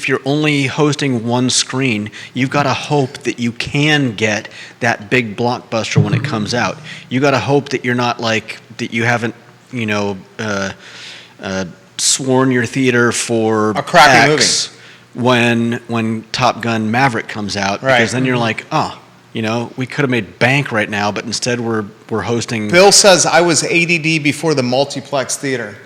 you're only hosting one screen, you've got to hope that you can get that big blockbuster when it comes out. You got to hope that you're not that you haven't sworn your theater for A crappy X when Top Gun Maverick comes out, Right. because then you're like, we could have made bank right now, but instead we're hosting. Bill says I was ADD before the multiplex theater.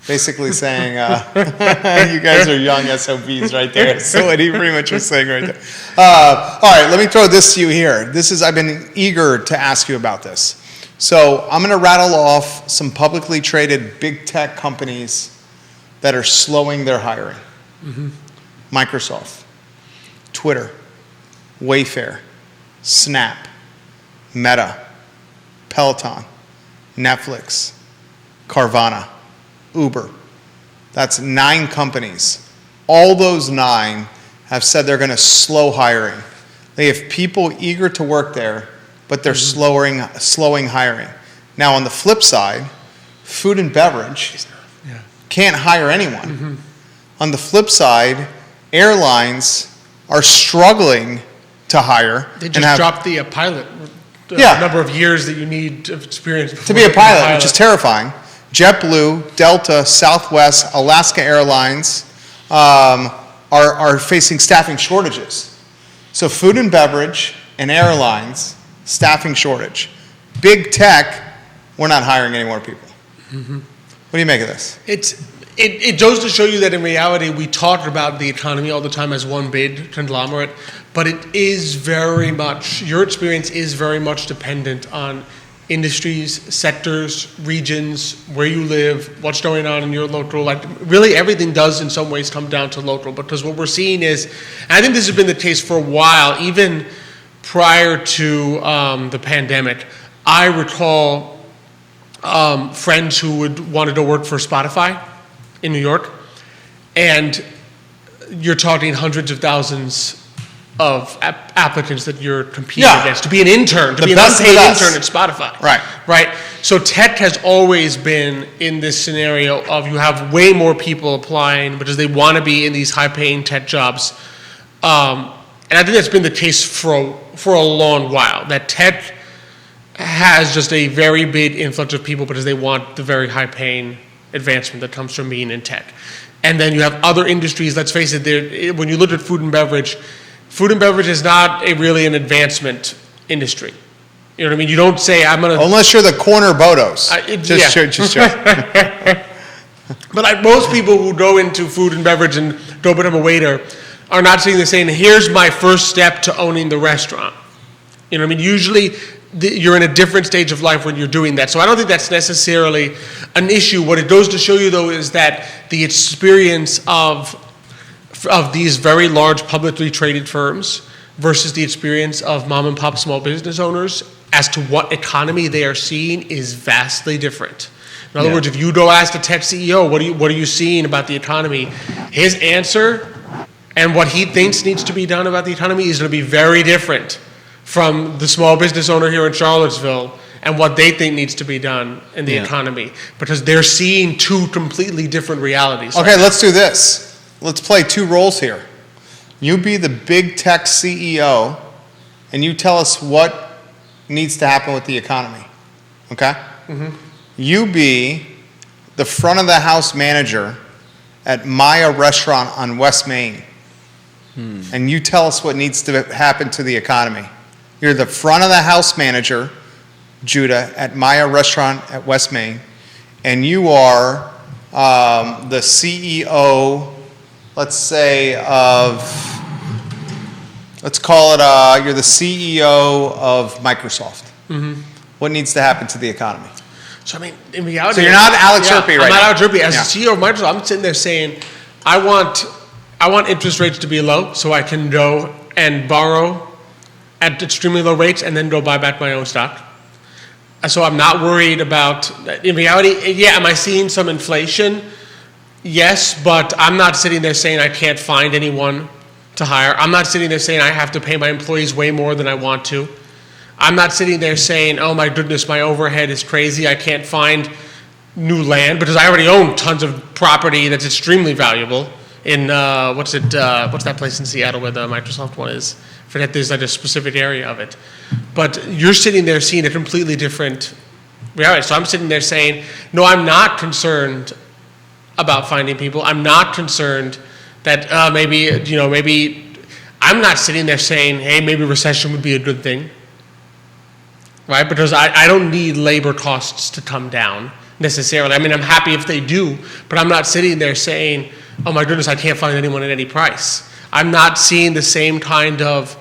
Basically saying, you guys are young SOBs right there. That's what he pretty much was saying right there. All right, let me throw this to you here. I've been eager to ask you about this. So I'm going to rattle off some publicly traded big tech companies that are slowing their hiring. Microsoft, Twitter, Wayfair, Snap, Meta, Peloton, Netflix, Carvana, Uber. That's 9 companies. All those 9 have said they're going to slow hiring. They have people eager to work there, but they're slowing hiring. Now, on the flip side, food and beverage can't hire anyone. On the flip side, airlines are struggling to hire. They and just have, dropped the pilot. The Yeah. number of years that you need of experience to be a pilot, which is terrifying. JetBlue, Delta, Southwest, Alaska Airlines are facing staffing shortages. So food and beverage and airlines, staffing shortage. Big tech, we're not hiring any more people. Mm-hmm. What do you make of this? It goes to show you that in reality, we talk about the economy all the time as one big conglomerate, but it is very much, your experience is very much dependent on industries, sectors, regions, where you live, what's going on in your local, like really everything does in some ways come down to local, because what we're seeing is, and I think this has been the case for a while, even prior to the pandemic, I recall friends who wanted to work for Spotify in New York, and you're talking hundreds of thousands of applicants that you're competing against to be an intern, to be an unpaid intern at Spotify. Right. So tech has always been in this scenario of you have way more people applying because they want to be in these high-paying tech jobs, and I think that's been the case for a long while. That tech has just a very big influx of people because they want the very high-paying advancement that comes from being in tech. And then you have other industries, let's face it, when you look at food and beverage is not really an advancement industry. You know what I mean? You don't say, I'm going to... Unless you're the corner Bodos. Just sure. But most people who go into food and beverage and go become a waiter are not sitting there saying, here's my first step to owning the restaurant. You know what I mean? Usually, you're in a different stage of life when you're doing that. So I don't think that's necessarily an issue. What it goes to show you, though, is that the experience of these very large publicly traded firms versus the experience of mom and pop small business owners as to what economy they are seeing is vastly different. In other words, if you go ask a tech CEO, what are you seeing about the economy? His answer and what he thinks needs to be done about the economy is going to be very different from the small business owner here in Charlottesville and what they think needs to be done in the economy, because they're seeing two completely different realities. Okay, let's do this. Let's play two roles here. You be the big tech CEO, and you tell us what needs to happen with the economy, okay? Mm-hmm. You be the front of the house manager at Maya Restaurant on West Main, and you tell us what needs to happen to the economy. You're the front of the house manager, Judah, at Maya Restaurant at West Main, and you are the CEO, let's say, let's call it, you're the CEO of Microsoft. Mm-hmm. What needs to happen to the economy? So, I mean, in reality... So you're not Alex Urpí right now. I'm not Alex Urpí. As the CEO of Microsoft, I'm sitting there saying, I want interest rates to be low so I can go and borrow at extremely low rates and then go buy back my own stock. So I'm not worried about... In reality, am I seeing some inflation? Yes, but I'm not sitting there saying I can't find anyone to hire. I'm not sitting there saying I have to pay my employees way more than I want to. I'm not sitting there saying, oh my goodness, my overhead is crazy, I can't find new land, because I already own tons of property that's extremely valuable in, what's that place in Seattle where the Microsoft one is? I forget, there's like a specific area of it. But you're sitting there seeing a completely different reality. So I'm sitting there saying, no, I'm not concerned about finding people. I'm not concerned that maybe I'm not sitting there saying, hey, maybe recession would be a good thing, right? Because I don't need labor costs to come down necessarily. I mean, I'm happy if they do, but I'm not sitting there saying, oh my goodness, I can't find anyone at any price. I'm not seeing the same kind of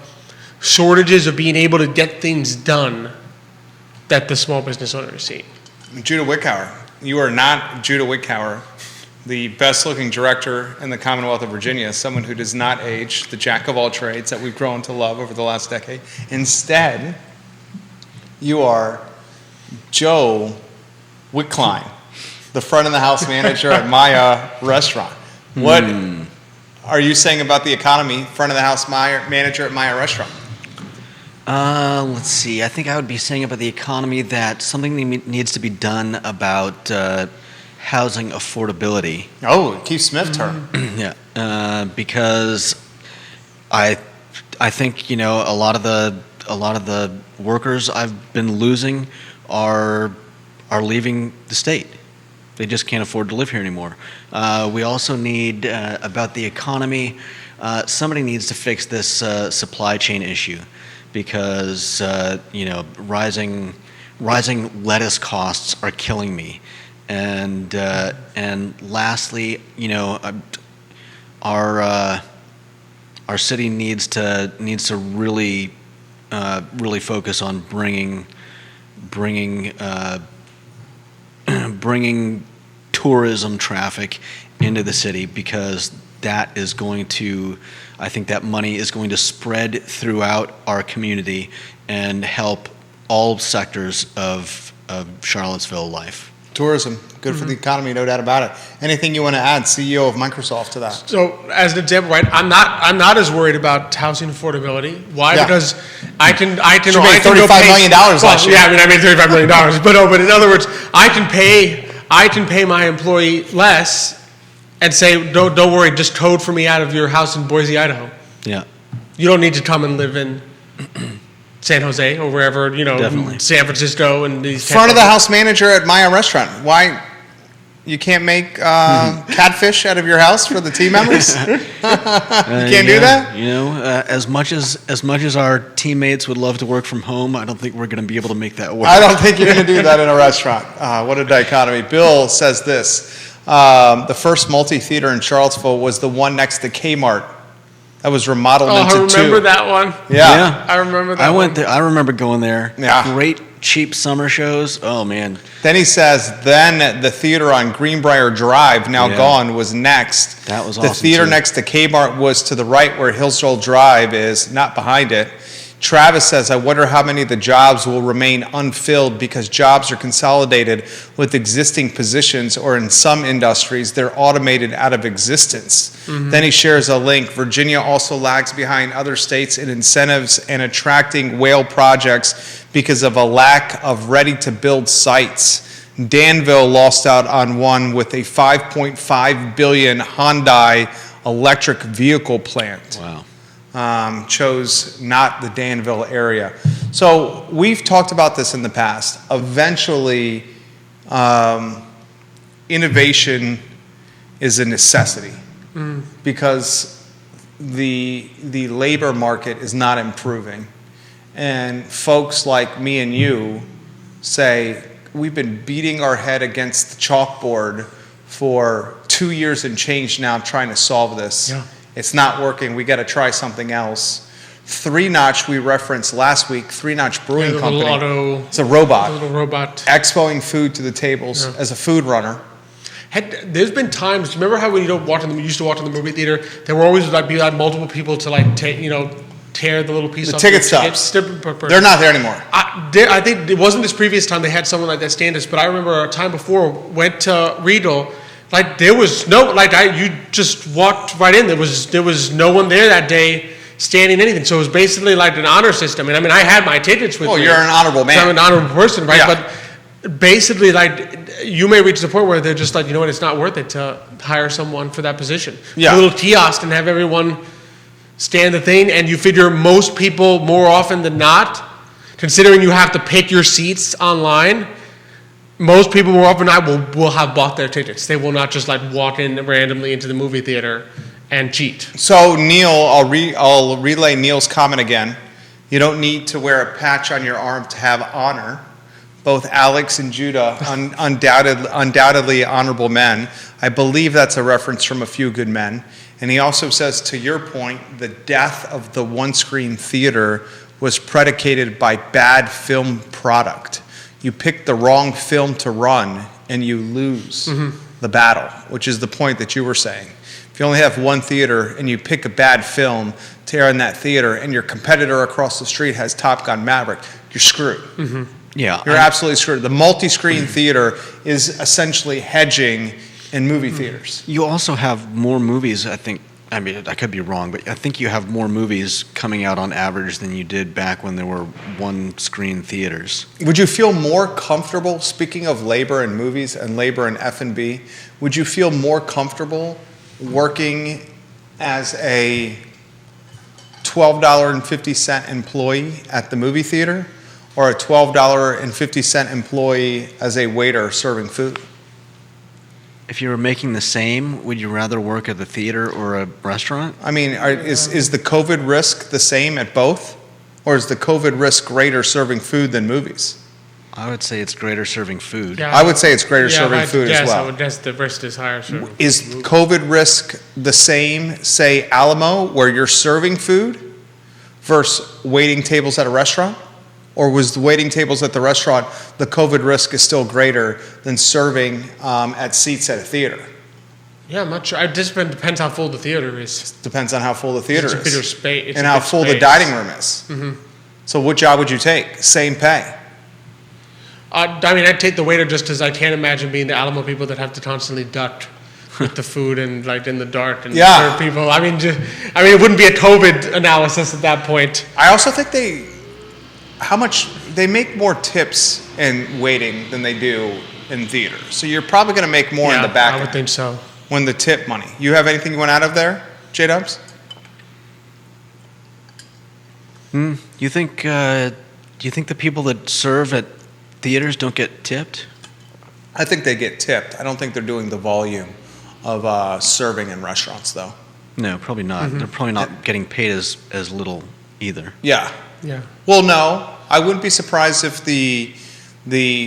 shortages of being able to get things done that the small business owner is seeing. Judah Wickhauer, you are not Judah Wickhauer, the best-looking director in the Commonwealth of Virginia, someone who does not age, the jack of all trades that we've grown to love over the last decade. Instead, you are Joe Wickline, the front-of-the-house manager at Maya Restaurant. What are you saying about the economy, front-of-the-house manager at Maya Restaurant? Let's see. I think I would be saying about the economy that something needs to be done about housing affordability. Oh, Keith Smith term. Yeah, because I I think a lot of the workers I've been losing are leaving the state. They just can't afford to live here anymore. We also need about the economy. Somebody needs to fix this supply chain issue because rising lettuce costs are killing me. And lastly, our city needs to really focus on bringing tourism traffic into the city, because that is going to, I think that money is going to spread throughout our community and help all sectors of Charlottesville life. Tourism, good for the economy, no doubt about it. Anything you want to add, CEO of Microsoft, to that? So, as an example, right, I'm not as worried about housing affordability. Why? Yeah. Because I can You I made can go $35 pay, million last year. Yeah, I made $35 million. But in other words, I can pay my employee less and say, don't worry, just code for me out of your house in Boise, Idaho. Yeah. You don't need to come and live in San Jose or wherever, Definitely. San Francisco and these. Front of the house manager at Maya Restaurant. Why you can't make catfish out of your house for the team members? You can't do that? As much as our teammates would love to work from home, I don't think we're going to be able to make that work. I don't think you're going to do that in a restaurant. What a dichotomy. Bill says this. The first multi-theater in Charlottesville was the one next to Kmart. That was remodeled into two. I remember that one. Yeah. I remember that I one. went there. I remember going there. Yeah. Great cheap summer shows. Oh man. Then he says, then the theater on Greenbrier Drive, now Yeah. gone, was next. That was The awesome, theater too. next to Kmart was to the right where Hillsdale Drive is, not behind it. Travis says, I wonder how many of the jobs will remain unfilled because jobs are consolidated with existing positions, or in some industries, they're automated out of existence. Then he shares a link. Virginia also lags behind other states in incentives and attracting whale projects because of a lack of ready-to-build sites. Danville lost out on one with a $5.5 billion Hyundai electric vehicle plant. Wow. Chose not the Danville area. So we've talked about this in the past. Eventually, innovation is a necessity because the labor market is not improving. And folks like me and you say, we've been beating our head against the chalkboard for 2 years and change now trying to solve this. Yeah. It's not working. We got to try something else. Three Notch, we referenced last week, Three Notch Brewing the Company. little It's a robot. little robot. Expoing food to the tables as a food runner. There's been times. Remember how when you used to walk to the movie theater, there were always be multiple people to tear the little piece The off ticket the stubs. tickets. They're not there anymore. I think it wasn't this previous time they had someone like that stand us, but I remember a time before went to Riedel. Like there was no you just walked right in. There was no one there that day standing anything. So it was basically like an honor system. And I had my tickets with me. Oh, you're an honorable man. So I'm an honorable person, right? Yeah. But basically, you may reach the point where they're just like, you know what, it's not worth it to hire someone for that position. Yeah. A little kiosk and have everyone stand the thing, and you figure most people, more often than not, considering you have to pick your seats online, most people more often than not will have bought their tickets. They will not just walk in randomly into the movie theater and cheat. So Neil, I'll relay Neil's comment again. You don't need to wear a patch on your arm to have honor. Both Alex and Judah, undoubtedly honorable men. I believe that's a reference from A Few Good Men. And he also says, to your point, the death of the one-screen theater was predicated by bad film product. You pick the wrong film to run, and you lose the battle, which is the point that you were saying. If you only have one theater and you pick a bad film to air in that theater, and your competitor across the street has Top Gun Maverick, you're screwed. Yeah. You're absolutely screwed. The multi-screen theater is essentially hedging in movie theaters. You also have more movies, I think. I mean, I could be wrong, but I think you have more movies coming out on average than you did back when there were one-screen theaters. Would you feel more comfortable, speaking of labor in movies and labor in F&B, would you feel more comfortable working as a $12.50 employee at the movie theater, or a $12.50 employee as a waiter serving food? If you were making the same, would you rather work at the theater or a restaurant? I mean, is the COVID risk the same at both? Or is the COVID risk greater serving food than movies? I would say it's greater serving food. Yeah. I would say it's greater serving food as well. I would guess the risk is higher. Serving Is food. COVID risk the same, say, Alamo, where you're serving food versus waiting tables at a restaurant? Or was the waiting tables at the restaurant, the COVID risk is still greater than serving at seats at a theater? Yeah, I'm not sure. It just depends how full the theater is. Depends on how full the theater It's a bigger is. space. And how full the dining room is. Mm-hmm. So what job would you take? Same pay. I mean, I'd take the waiter just because I can't imagine being the Alamo people that have to constantly duck with the food and like in the dark and serve people. I mean, it wouldn't be a COVID analysis at that point. I also think they make more tips in waiting than they do in theater. So you're probably going to make more in the back I would end think so. when the tip money. You have anything you want out of there, J-Dubs? Do you think the people that serve at theaters don't get tipped? I think they get tipped. I don't think they're doing the volume of serving in restaurants, though. No, probably not. They're probably not getting paid as little either. Yeah. Yeah. Well, no, I wouldn't be surprised if the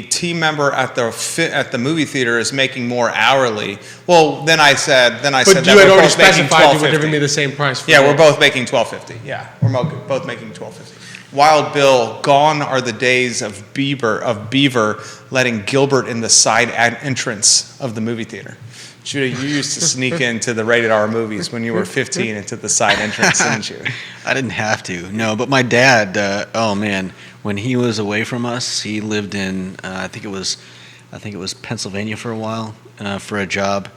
team member at the movie theater is making more hourly. Well, then I said But that you we're had already both making specified you were $12.50. giving me the same price. For Yeah, it. we're both making $12.50. Yeah, we're both making $12.50. Wild Bill, gone are the days of Beaver letting Gilbert in the side entrance of the movie theater. Judah, you used to sneak into the rated R movies when you were 15 into the side entrance, didn't you? I didn't have to. No, but my dad. Oh man, when he was away from us, he lived in I think it was Pennsylvania for a while for a job,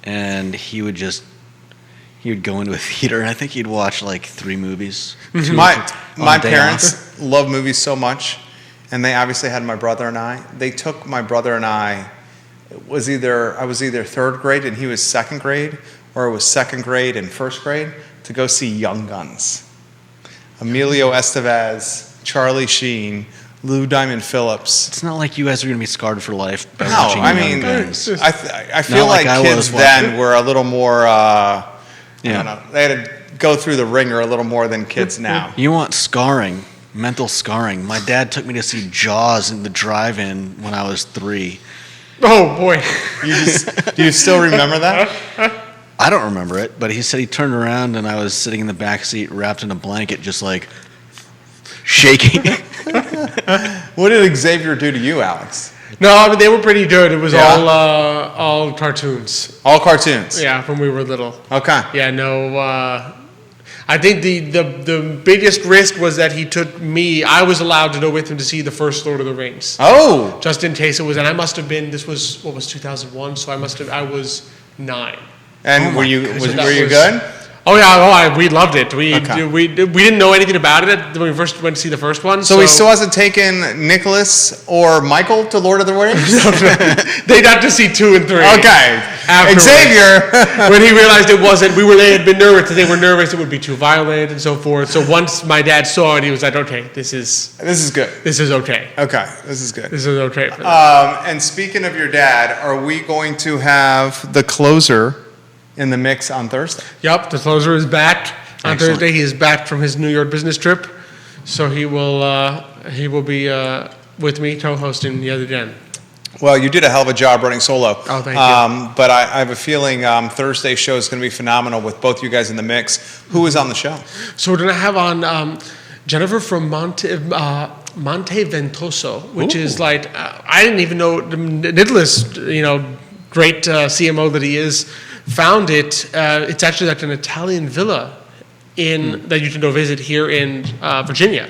and he would go into a theater, and I think he'd watch like 3 movies. My parents love movies so much, and they obviously had my brother and I. They took my brother and I. I was either 3rd grade and he was 2nd grade, or it was 2nd grade and 1st grade to go see Young Guns. Emilio Estevez, Charlie Sheen, Lou Diamond Phillips. It's not like you guys are going to be scarred for life by No, watching I Young mean, Guns. I feel Not like like I kids was then were a little more, I Yeah. don't know, they had to go through the ringer a little more than kids now. You want scarring, mental scarring. My dad took me to see Jaws in the drive-in when I was 3. Oh boy. Do you still remember that? I don't remember it, but he said he turned around and I was sitting in the back seat wrapped in a blanket, just like shaking. What did Xavier do to you, Alex? No, I mean they were pretty good. It was Yeah? all cartoons. All cartoons? Yeah, when we were little. Okay. Yeah, no. I think the biggest risk was that he took me. I was allowed to go with him to see the first Lord of the Rings, Oh, just in case it was. And I must have been. This was 2001, so I was 9. and Oh were my you goodness. were you good? Oh yeah, we loved it. We Okay. we didn't know anything about it when we first went to see the first one. So he still hasn't taken Nicholas or Michael to Lord of the Rings? They got to see 2 and 3. Okay. Afterwards. Xavier. When he realized it wasn't, they had been nervous. They were nervous it would be too violent and so forth. So once my dad saw it, he was like, "Okay, this is good. okay. Okay, this is good. This is okay." For them. And speaking of your dad, are we going to have the closer in the mix on Thursday? Yep, the closer is back on Excellent. Thursday. He is back from his New York business trip, so he will be with me co-hosting yet again. Well, you did a hell of a job running solo. Oh, thank you. But I have a feeling Thursday's show is going to be phenomenal with both you guys in the mix. Who is on the show? So we're gonna have on Jennifer from Monte Ventoso, which is like I didn't even know Nicholas, great CMO that he is, found it. It's actually like an Italian villa that you can go visit here in Virginia,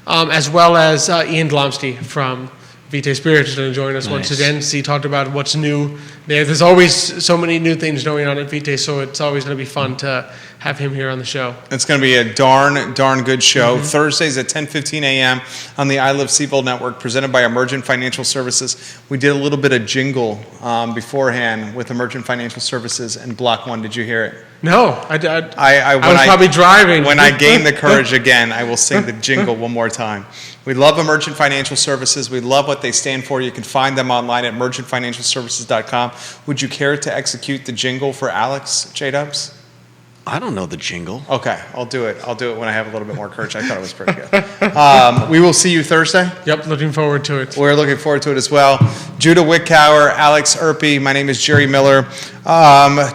as well as Ian Glomsty from Vitae Spirit is going to join us once Nice. again. So he talked about what's new there. There's always so many new things going on at Vitae, so it's always going to be fun to have him here on the show. It's going to be a darn good show. Thursdays at 10:15 a.m. on the I Love CVille Network, presented by Emergent Financial Services. We did a little bit of jingle beforehand with Emergent Financial Services and Block 1. Did you hear it? No, I When was probably driving. When I gain the courage again, I will sing the jingle one more time. We love Emergent Financial Services. We love what they stand for. You can find them online at emergentfinancialservices.com. Would you care to execute the jingle for Alex, J-Dubs? I don't know the jingle. Okay, I'll do it. I'll do it when I have a little bit more courage. I thought it was pretty good. We will see you Thursday. Yep, looking forward to it. We're looking forward to it as well. Judah Wickower, Alex Urpí, my name is Jerry Miller.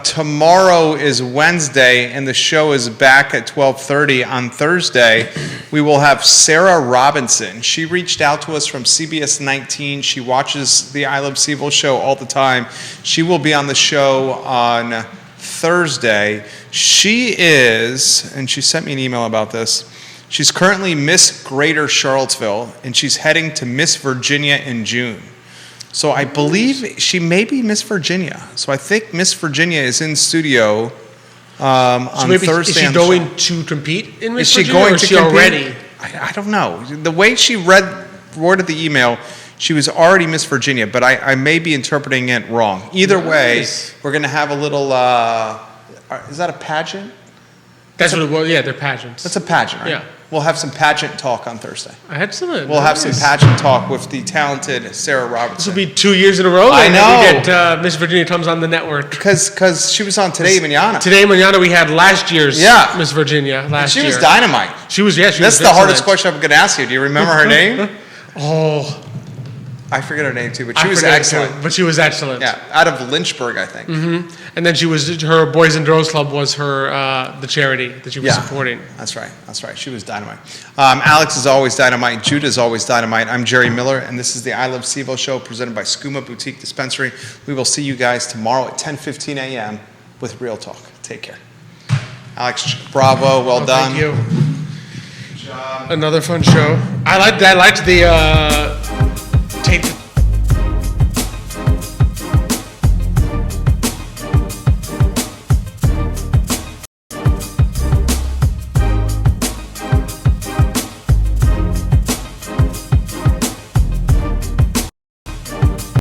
Tomorrow is Wednesday, and the show is back at 12:30. On Thursday, we will have Sarah Robinson. She reached out to us from CBS 19. She watches the I Love CVille show all the time. She will be on the show on Thursday. She is, and she sent me an email about this, she's currently Miss Greater Charlottesville, and she's heading to Miss Virginia in June. So I believe she may be Miss Virginia. So I think Miss Virginia is in studio on Thursday. Is she going to compete in Miss Virginia? Or is she already? I don't know. The way she worded the email, she was already Miss Virginia, but I may be interpreting it wrong. Either way, we're going to have a little, is that a pageant? That's what it was. Yeah, they're pageants. That's a pageant, right? Yeah. We'll have some pageant talk on Thursday. Excellent. We'll have some pageant talk with the talented Sarah Robinson. This will be 2 years in a row. I know. That we get Miss Virginia comes on the network. Because she was on Today Manana. Today Manana, we had last year's Miss Virginia last year. She was dynamite. She was That's the hardest question I'm going to ask you. Do you remember her name? Oh. I forget her name too, but she was excellent. But she was excellent. Yeah, out of Lynchburg, I think. Mm-hmm. And then her Boys and Girls Club was her the charity that she was supporting. That's right. That's right. She was dynamite. Alex is always dynamite. Judah is always dynamite. I'm Jerry Miller, and this is the I Love CVille Show presented by Skooma Boutique Dispensary. We will see you guys tomorrow at 10:15 a.m. with Real Talk. Take care. Alex, bravo. Well done. Thank you. Good job. Another fun show. I liked the